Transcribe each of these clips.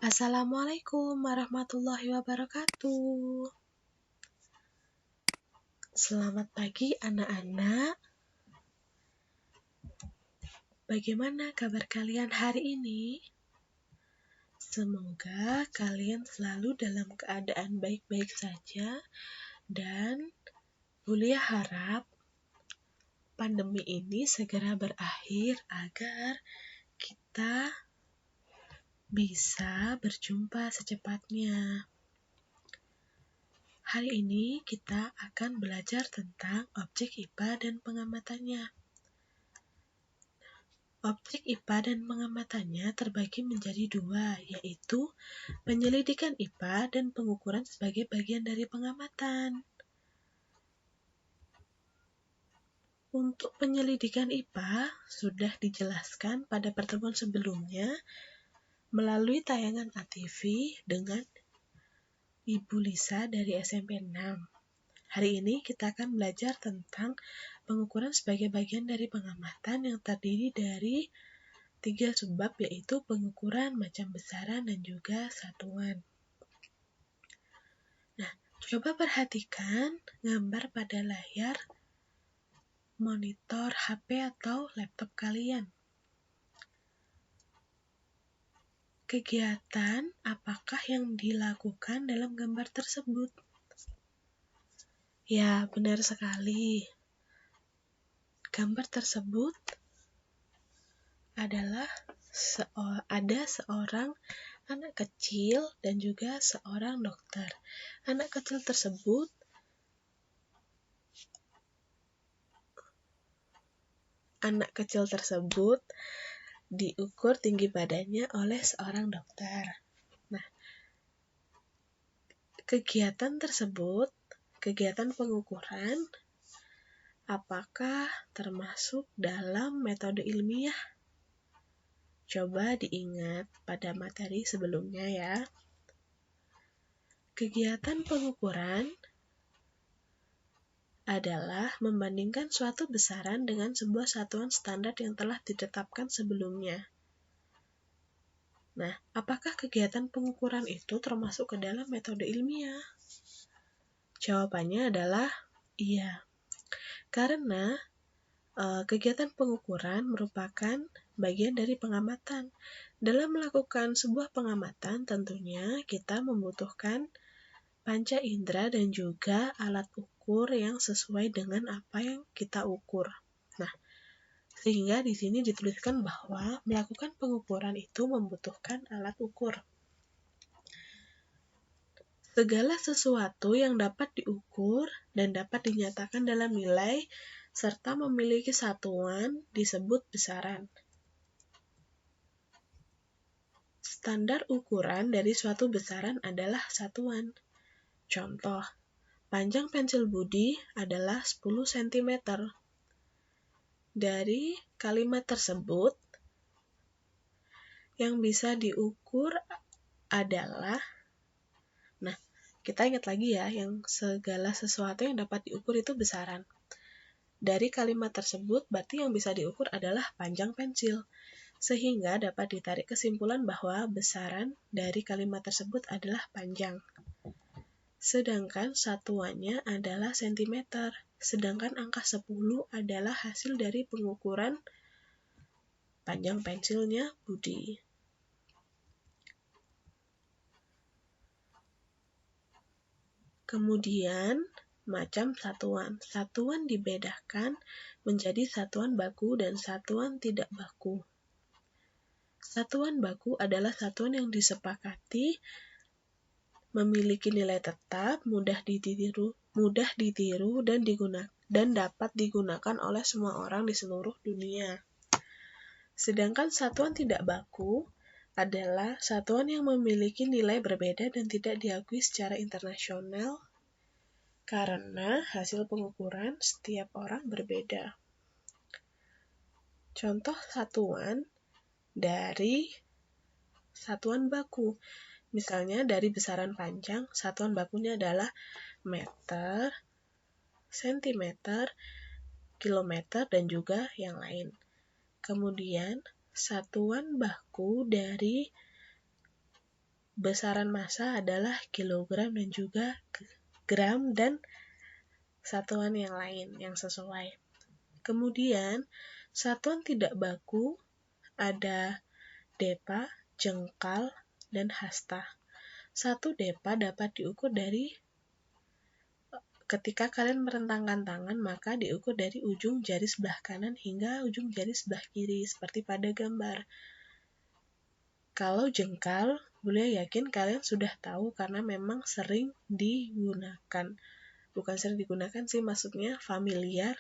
Assalamualaikum warahmatullahi wabarakatuh. Selamat pagi anak-anak. Bagaimana kabar kalian hari ini? Semoga kalian selalu dalam keadaan baik-baik saja dan Bulia harap pandemi ini segera berakhir agar kita bisa berjumpa secepatnya. Hari ini kita akan belajar tentang objek IPA dan pengamatannya. Objek IPA dan pengamatannya terbagi menjadi dua, yaitu penyelidikan IPA dan pengukuran sebagai bagian dari pengamatan. Untuk penyelidikan IPA sudah dijelaskan pada pertemuan sebelumnya melalui tayangan ATV dengan Ibu Lisa dari SMP 6. Hari ini kita akan belajar tentang pengukuran sebagai bagian dari pengamatan yang terdiri dari 3 subbab, yaitu pengukuran, macam besaran, dan juga satuan. Nah, coba perhatikan gambar pada layar monitor HP atau laptop kalian. Kegiatan apakah yang dilakukan dalam gambar tersebut? Ya, benar sekali. Gambar tersebut adalah ada seorang anak kecil dan juga seorang dokter. Anak kecil tersebut diukur tinggi badannya oleh seorang dokter. Nah, kegiatan pengukuran apakah termasuk dalam metode ilmiah? Coba diingat pada materi sebelumnya ya. Kegiatan pengukuran adalah membandingkan suatu besaran dengan sebuah satuan standar yang telah ditetapkan sebelumnya. Nah, apakah kegiatan pengukuran itu termasuk ke dalam metode ilmiah? Jawabannya adalah iya. Karena kegiatan pengukuran merupakan bagian dari pengamatan. Dalam melakukan sebuah pengamatan, tentunya kita membutuhkan panca indera dan juga alat ukur yang sesuai dengan apa yang kita ukur. Nah, sehingga di sini dituliskan bahwa melakukan pengukuran itu membutuhkan alat ukur. Segala sesuatu yang dapat diukur dan dapat dinyatakan dalam nilai serta memiliki satuan disebut besaran. Standar ukuran dari suatu besaran adalah satuan. Contoh, panjang pensil Budi adalah 10 cm. Dari kalimat tersebut, yang bisa diukur adalah, kita ingat lagi ya, yang segala sesuatu yang dapat diukur itu besaran. Dari kalimat tersebut, berarti yang bisa diukur adalah panjang pensil. Sehingga dapat ditarik kesimpulan bahwa besaran dari kalimat tersebut adalah panjang. Sedangkan satuannya adalah cm. Sedangkan angka 10 adalah hasil dari pengukuran panjang pensilnya Budi. Kemudian, macam satuan. Satuan dibedakan menjadi satuan baku dan satuan tidak baku. Satuan baku adalah satuan yang disepakati, memiliki nilai tetap, mudah ditiru dan dapat digunakan oleh semua orang di seluruh dunia. Sedangkan satuan tidak baku adalah satuan yang memiliki nilai berbeda dan tidak diakui secara internasional karena hasil pengukuran setiap orang berbeda. Contoh satuan dari satuan baku. Misalnya dari besaran panjang, satuan bakunya adalah meter, sentimeter, kilometer, dan juga yang lain. Kemudian, satuan baku dari besaran massa adalah kilogram dan juga gram dan satuan yang lain yang sesuai. Kemudian, satuan tidak baku ada depa, jengkal, dan hasta. 1 depa dapat diukur dari ketika kalian merentangkan tangan, maka diukur dari ujung jari sebelah kanan hingga ujung jari sebelah kiri, seperti pada gambar. Kalau jengkal, boleh yakin kalian sudah tahu karena memang sering digunakan. Bukan sering digunakan sih, maksudnya familiar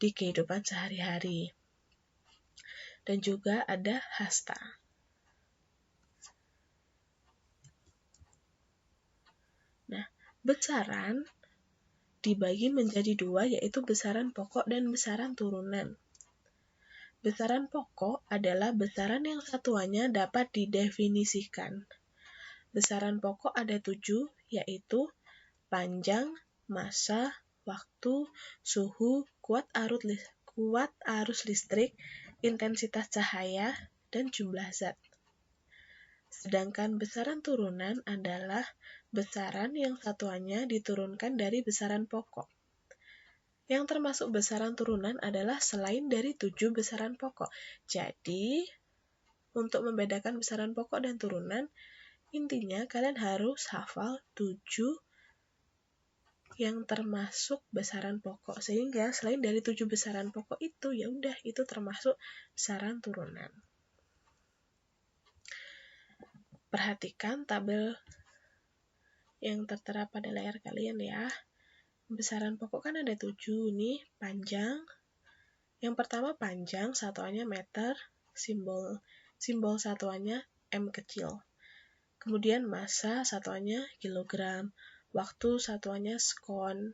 di kehidupan sehari-hari. Dan juga ada hasta. Nah, besaran dibagi menjadi 2, yaitu besaran pokok dan besaran turunan. Besaran pokok adalah besaran yang satuannya dapat didefinisikan. Besaran pokok ada 7, yaitu panjang, massa, waktu, suhu, kuat arus listrik, intensitas cahaya, dan jumlah zat. Sedangkan besaran turunan adalah besaran yang satuannya diturunkan dari besaran pokok. Yang termasuk besaran turunan adalah selain dari 7 besaran pokok. Jadi, untuk membedakan besaran pokok dan turunan, intinya kalian harus hafal 7 yang termasuk besaran pokok. Sehingga selain dari 7 besaran pokok itu, ya udah itu termasuk besaran turunan. Perhatikan tabel yang tertera pada layar kalian ya. Besaran pokok kan ada 7 nih, panjang. Yang pertama panjang, satuannya meter, simbol satuannya M kecil. Kemudian massa satuannya kilogram, waktu satuannya sekon,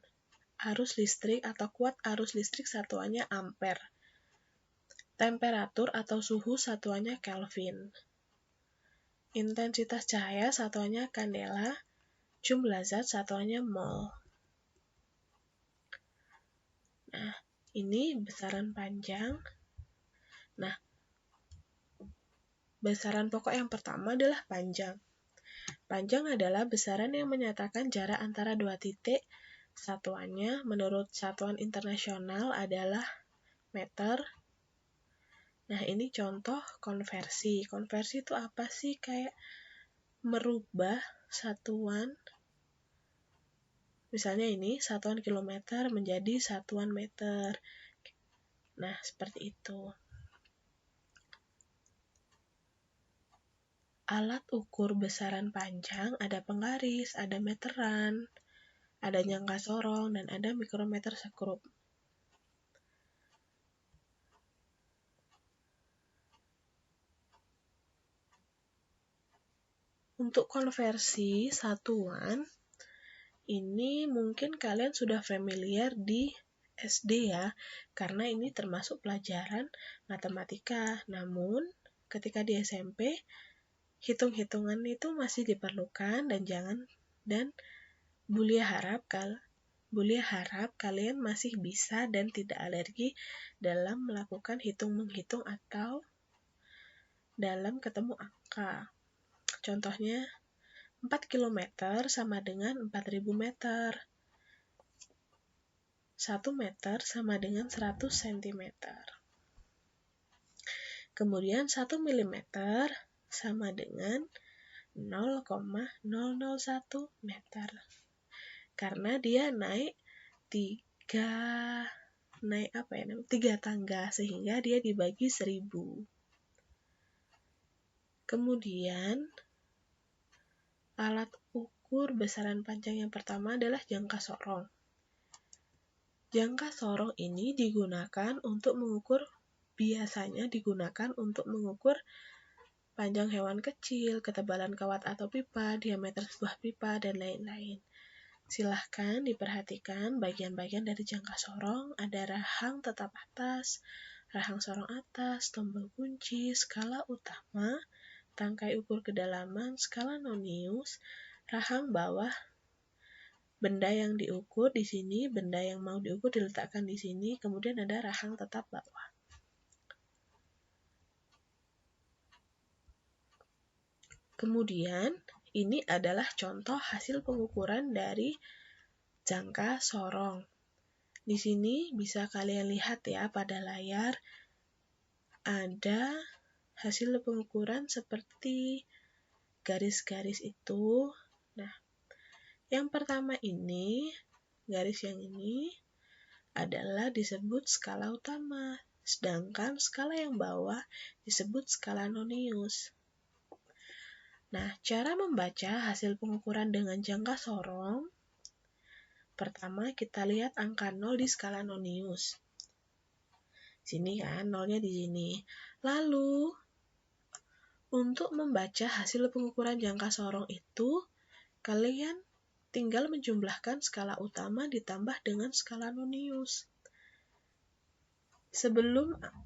arus listrik atau kuat arus listrik satuannya ampere. Temperatur atau suhu satuannya Kelvin. Intensitas cahaya satuannya kandela, jumlah zat satuannya mol. Nah, ini besaran panjang. Nah, besaran pokok yang pertama adalah panjang. Panjang adalah besaran yang menyatakan jarak antara 2 titik. Satuannya menurut satuan internasional adalah meter. Nah, ini contoh konversi. Konversi itu apa sih? Kayak merubah satuan. Misalnya ini satuan kilometer menjadi satuan meter. Nah, seperti itu. Alat ukur besaran panjang ada penggaris, ada meteran, ada jangka sorong, dan ada mikrometer sekrup. Untuk konversi satuan, ini mungkin kalian sudah familiar di SD ya, karena ini termasuk pelajaran matematika. Namun, ketika di SMP, hitung-hitungan itu masih diperlukan dan Bulia harap kalian masih bisa dan tidak alergi dalam melakukan hitung-menghitung atau dalam ketemu angka. Contohnya, 4 km sama dengan 4.000 meter. 1 meter sama dengan 100 cm. Kemudian 1 mm sama dengan 0,001 meter. Karena dia naik 3 tangga sehingga dia dibagi 1000. Kemudian alat ukur besaran panjang yang pertama adalah jangka sorong. Jangka sorong ini biasanya digunakan untuk mengukur panjang hewan kecil, ketebalan kawat atau pipa, diameter sebuah pipa, dan lain-lain. Silahkan diperhatikan bagian-bagian dari jangka sorong, ada rahang tetap atas, rahang sorong atas, tombol kunci, skala utama, tangkai ukur kedalaman, skala nonius, rahang bawah, benda yang diukur di sini, benda yang mau diukur diletakkan di sini, kemudian ada rahang tetap bawah. Kemudian, ini adalah contoh hasil pengukuran dari jangka sorong. Di sini bisa kalian lihat ya pada layar, ada hasil pengukuran seperti garis-garis itu. Nah, yang pertama ini, garis yang ini adalah disebut skala utama, sedangkan skala yang bawah disebut skala nonius. Nah, cara membaca hasil pengukuran dengan jangka sorong, pertama kita lihat angka 0 di skala nonius. Sini kan, 0-nya di sini. Lalu, untuk membaca hasil pengukuran jangka sorong itu, kalian tinggal menjumlahkan skala utama ditambah dengan skala nonius.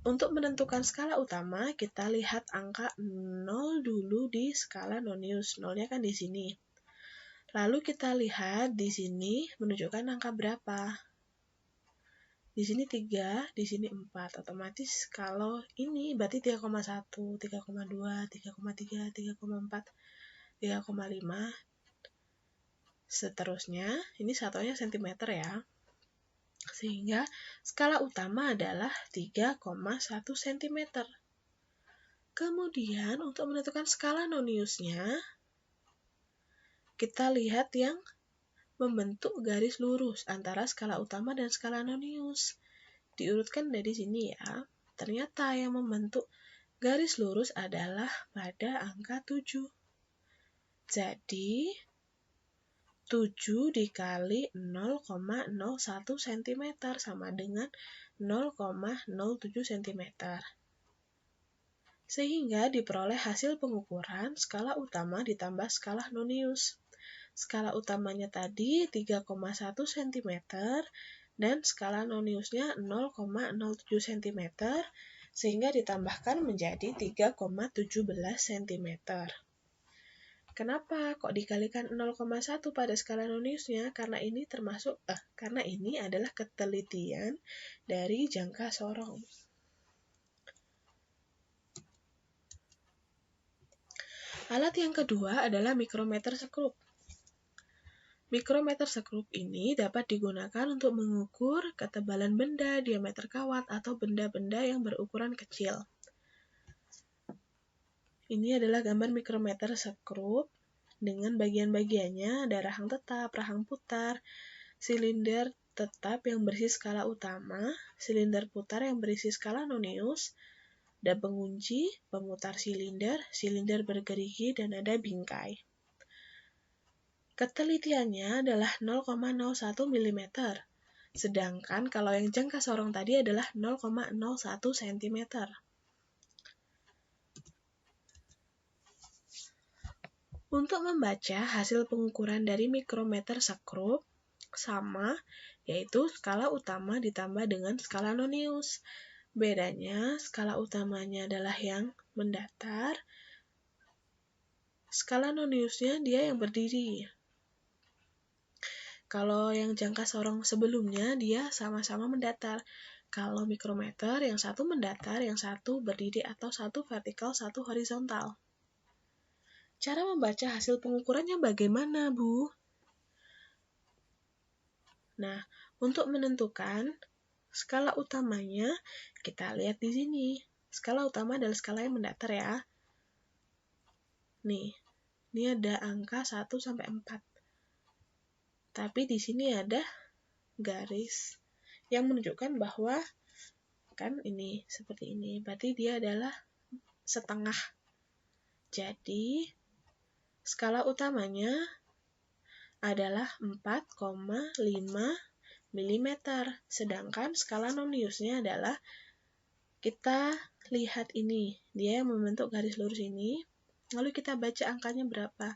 Untuk menentukan skala utama, kita lihat angka 0 dulu di skala nonius. 0-nya kan di sini. Lalu kita lihat di sini menunjukkan angka berapa. Di sini 3, di sini 4. Otomatis kalau ini berarti 3,1, 3,2, 3,3, 3,4, 3,5. Seterusnya, ini satunya cm ya. Sehingga skala utama adalah 3,1 cm. Kemudian untuk menentukan skala noniusnya, kita lihat yang membentuk garis lurus antara skala utama dan skala nonius. Diurutkan dari sini ya. Ternyata yang membentuk garis lurus adalah pada angka 7. Jadi, 7 dikali 0,01 cm sama dengan 0,07 cm. Sehingga diperoleh hasil pengukuran skala utama ditambah skala nonius. Skala utamanya tadi 3,1 cm dan skala noniusnya 0,07 cm sehingga ditambahkan menjadi 3,17 cm. Kenapa kok dikalikan 0,1 pada skala noniusnya? Karena ini adalah ketelitian dari jangka sorong. Alat yang kedua adalah mikrometer sekrup. Mikrometer sekrup ini dapat digunakan untuk mengukur ketebalan benda, diameter kawat, atau benda-benda yang berukuran kecil. Ini adalah gambar mikrometer sekrup dengan bagian-bagiannya, ada rahang tetap, rahang putar, silinder tetap yang berisi skala utama, silinder putar yang berisi skala nonius, ada pengunci, pemutar silinder, silinder bergerigi, dan ada bingkai. Ketelitiannya adalah 0,01 mm, sedangkan kalau yang jangka sorong tadi adalah 0,01 cm. Untuk membaca hasil pengukuran dari mikrometer sekrup sama, yaitu skala utama ditambah dengan skala nonius. Bedanya, skala utamanya adalah yang mendatar, skala noniusnya dia yang berdiri. Kalau yang jangka sorong sebelumnya, dia sama-sama mendatar. Kalau mikrometer, yang satu mendatar, yang satu berdiri atau satu vertikal, satu horizontal. Cara membaca hasil pengukurannya bagaimana, Bu? Nah, untuk menentukan skala utamanya, kita lihat di sini. Skala utama adalah skala yang mendatar ya. Nih, ini ada angka 1 sampai 4. Tapi di sini ada garis yang menunjukkan bahwa kan ini seperti ini. Berarti dia adalah setengah. Jadi, skala utamanya adalah 4,5 mm, sedangkan skala noniusnya adalah, kita lihat ini, dia yang membentuk garis lurus ini, lalu kita baca angkanya berapa.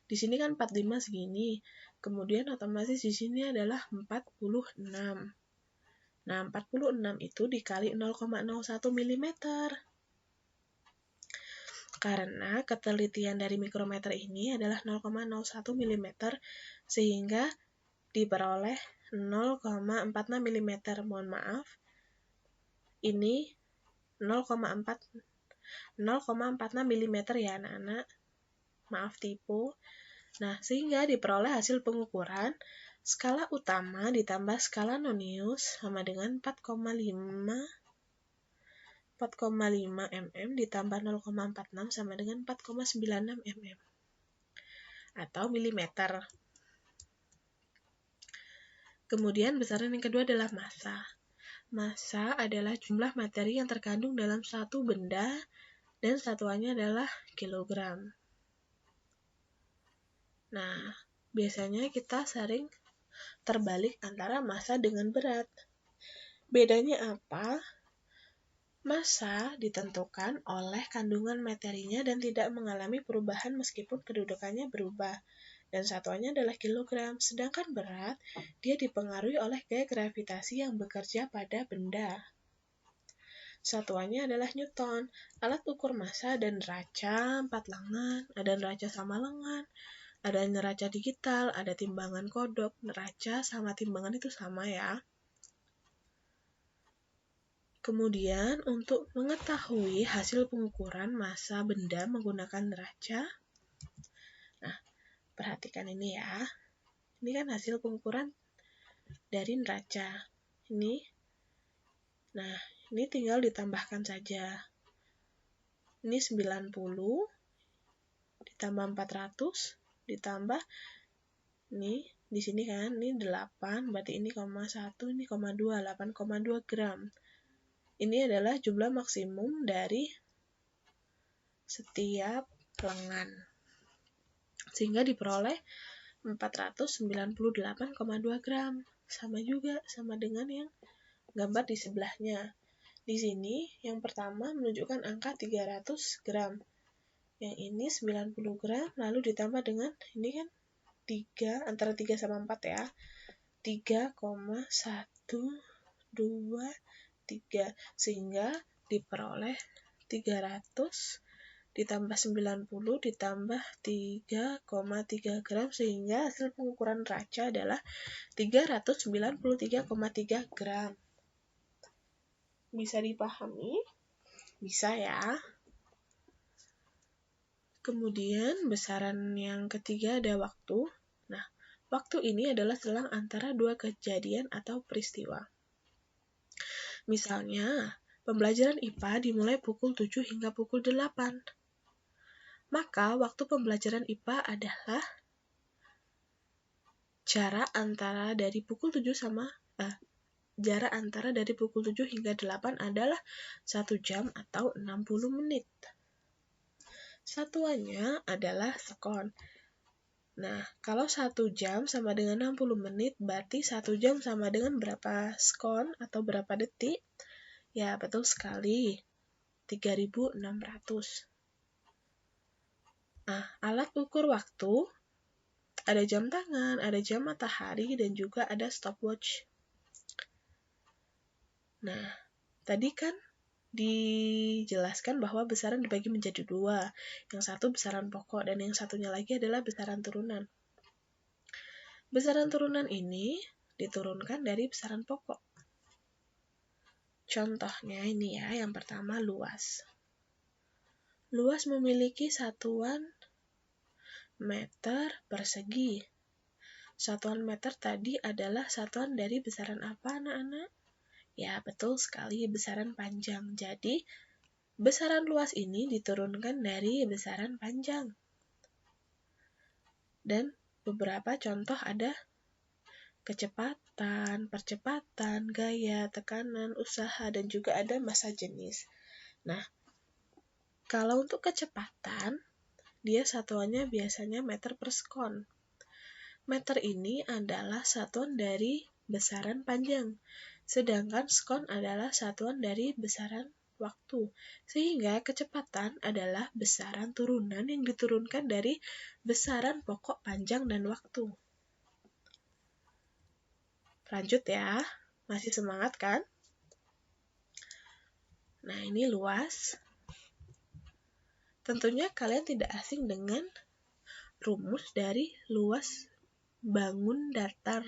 Di sini kan 45 segini, kemudian otomatis di sini adalah 46. Nah, 46 itu dikali 0,01 mm. Karena ketelitian dari mikrometer ini adalah 0,01 mm, sehingga diperoleh 0,46 mm. Mohon maaf, ini 0,46 mm ya anak-anak. maaf tipu. Nah, sehingga diperoleh hasil pengukuran skala utama ditambah skala nonius sama dengan 4,5 mm ditambah 0,46 sama dengan 4,96 mm atau milimeter. Kemudian besaran yang kedua adalah massa. Massa adalah jumlah materi yang terkandung dalam satu benda dan satuannya adalah kilogram. Nah, biasanya kita sering terbalik antara massa dengan berat. Bedanya apa? Massa ditentukan oleh kandungan materinya dan tidak mengalami perubahan meskipun kedudukannya berubah. Dan satuannya adalah kilogram. Sedangkan berat, dia dipengaruhi oleh gaya gravitasi yang bekerja pada benda. Satuannya adalah Newton. Alat ukur massa ada neraca 4 lengan, ada neraca sama lengan, ada neraca digital, ada timbangan kodok. Neraca sama timbangan itu sama ya. Kemudian untuk mengetahui hasil pengukuran massa benda menggunakan neraca. Nah, perhatikan ini ya. Ini kan hasil pengukuran dari neraca. Nah, ini tinggal ditambahkan saja. Ini 90 ditambah 400 ditambah ini di sini kan ini 8, berarti ini 0,1, ini 0,2, 8,2 gram. Ini adalah jumlah maksimum dari setiap lengan. Sehingga diperoleh 498,2 gram. Sama juga, sama dengan yang gambar di sebelahnya. Di sini yang pertama menunjukkan angka 300 gram. Yang ini 90 gram, lalu ditambah dengan ini kan 3, antara 3 sama 4 ya. 3,123 sehingga diperoleh 300 ditambah 90 ditambah 3,3 gram sehingga hasil pengukuran neraca adalah 393,3 gram. Bisa dipahami? Bisa ya. Kemudian besaran yang ketiga ada waktu. Nah, waktu ini adalah selang antara dua kejadian atau peristiwa. Misalnya, pembelajaran IPA dimulai pukul 7 hingga pukul 8. Maka waktu pembelajaran IPA adalah jarak antara dari pukul 7 hingga 8 adalah 1 jam atau 60 menit. Satuannya adalah sekon. Nah, kalau 1 jam sama dengan 60 menit, berarti 1 jam sama dengan berapa sekon atau berapa detik? Ya, betul sekali. 3.600. Nah, alat ukur waktu, ada jam tangan, ada jam matahari, dan juga ada stopwatch. Nah, tadi kan dijelaskan bahwa besaran dibagi menjadi dua. Yang satu besaran pokok dan yang satunya lagi adalah besaran turunan. Besaran turunan ini diturunkan dari besaran pokok. Contohnya ini ya, yang pertama luas. Luas memiliki satuan meter persegi. Satuan meter tadi adalah satuan dari besaran apa anak-anak? Ya, betul sekali, besaran panjang. Jadi, besaran luas ini diturunkan dari besaran panjang. Dan beberapa contoh ada kecepatan, percepatan, gaya, tekanan, usaha, dan juga ada massa jenis. Nah, kalau untuk kecepatan, dia satuannya biasanya meter per sekon. Meter ini adalah satuan dari besaran panjang. Sedangkan sekon adalah satuan dari besaran waktu. Sehingga kecepatan adalah besaran turunan yang diturunkan dari besaran pokok panjang dan waktu. Lanjut ya, masih semangat kan? Nah, ini luas. Tentunya kalian tidak asing dengan rumus dari luas bangun datar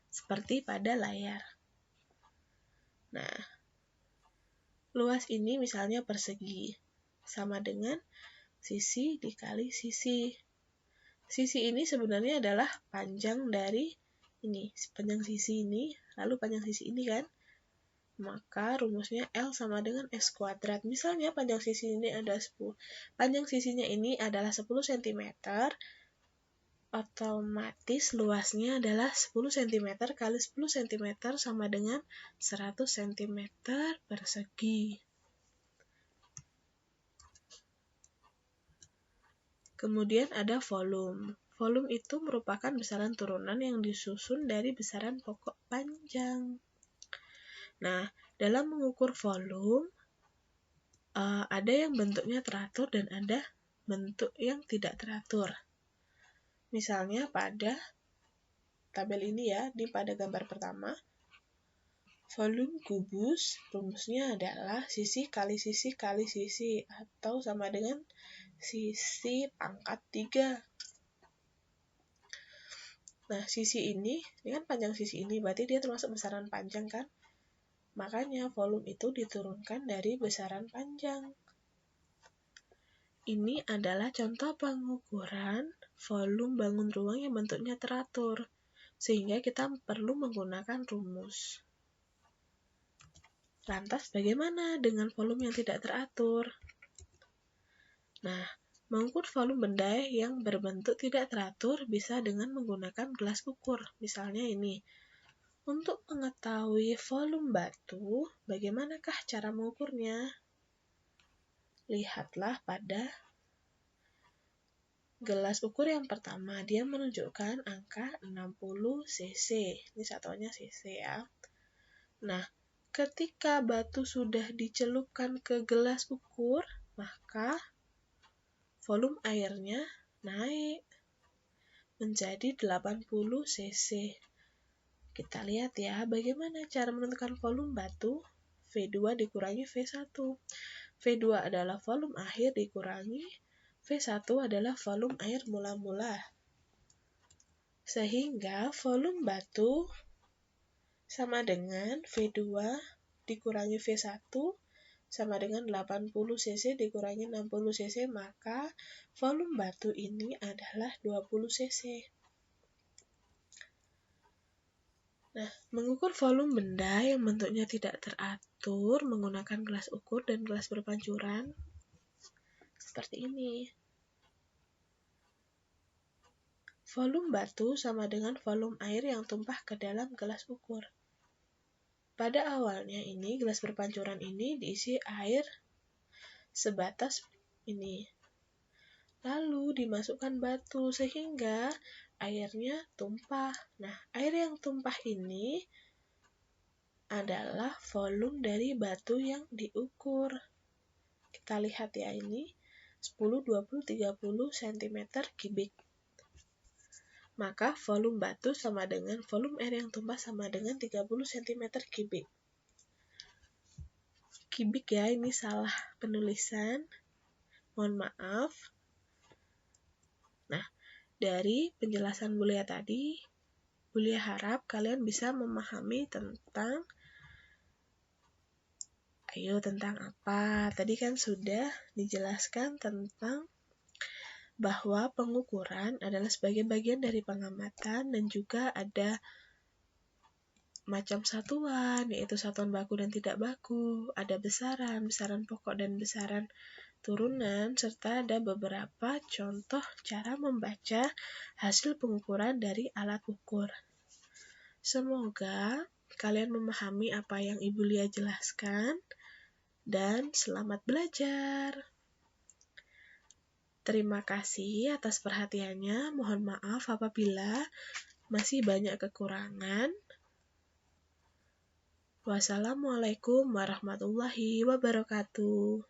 seperti pada layar. Nah, luas ini misalnya persegi sama dengan sisi dikali sisi. Sisi ini sebenarnya adalah panjang dari ini, panjang sisi ini, lalu panjang sisi ini kan. Maka rumusnya L sama dengan S kuadrat. Misalnya panjang sisi ini ada 10. Panjang sisinya ini adalah 10 cm. Otomatis luasnya adalah 10 cm kali 10 cm sama dengan 100 cm persegi. Kemudian ada volume. Volume itu merupakan besaran turunan yang disusun dari besaran pokok panjang. Nah, dalam mengukur volume, ada yang bentuknya teratur dan ada bentuk yang tidak teratur. Misalnya pada tabel ini ya, pada gambar pertama, volume kubus rumusnya adalah sisi kali sisi kali sisi atau sama dengan sisi pangkat 3. Nah, sisi ini kan panjang sisi ini, berarti dia termasuk besaran panjang kan? Makanya volume itu diturunkan dari besaran panjang. Ini adalah contoh pengukuran volume bangun ruang yang bentuknya teratur, sehingga kita perlu menggunakan rumus. Lantas bagaimana dengan volume yang tidak teratur? Nah, mengukur volume benda yang berbentuk tidak teratur bisa dengan menggunakan gelas ukur. Misalnya ini. Untuk mengetahui volume batu, bagaimanakah cara mengukurnya? Lihatlah pada gelas ukur yang pertama, dia menunjukkan angka 60 cc. Ini satuannya cc ya. Nah, ketika batu sudah dicelupkan ke gelas ukur, maka volume airnya naik menjadi 80 cc. Kita lihat ya, bagaimana cara menentukan volume batu. V2 dikurangi V1. V2 adalah volume akhir dikurangi V1 adalah volume air mula-mula. Sehingga volume batu sama dengan V2 dikurangi V1 sama dengan 80 cc dikurangi 60 cc, maka volume batu ini adalah 20 cc. Nah, mengukur volume benda yang bentuknya tidak teratur menggunakan gelas ukur dan gelas berpancuran seperti ini. Volume batu sama dengan volume air yang tumpah ke dalam gelas ukur. Pada awalnya ini, gelas berpancuran ini diisi air sebatas ini. Lalu dimasukkan batu sehingga airnya tumpah. Nah, air yang tumpah ini adalah volume dari batu yang diukur. Kita lihat ya ini 10, 20, 30 cm kubik. Maka volume batu sama dengan volume air yang tumpah sama dengan 30 cm kubik. Kubik ya, ini salah penulisan. Mohon maaf. Nah, dari penjelasan Bulia tadi, Bulia harap kalian bisa memahami tentang apa? Tadi kan sudah dijelaskan tentang bahwa pengukuran adalah sebagai bagian dari pengamatan dan juga ada macam satuan, yaitu satuan baku dan tidak baku, ada besaran, besaran pokok dan besaran turunan, serta ada beberapa contoh cara membaca hasil pengukuran dari alat ukur. Semoga kalian memahami apa yang Ibu Lia jelaskan dan selamat belajar. Terima kasih atas perhatiannya. Mohon maaf apabila masih banyak kekurangan. Wassalamualaikum warahmatullahi wabarakatuh.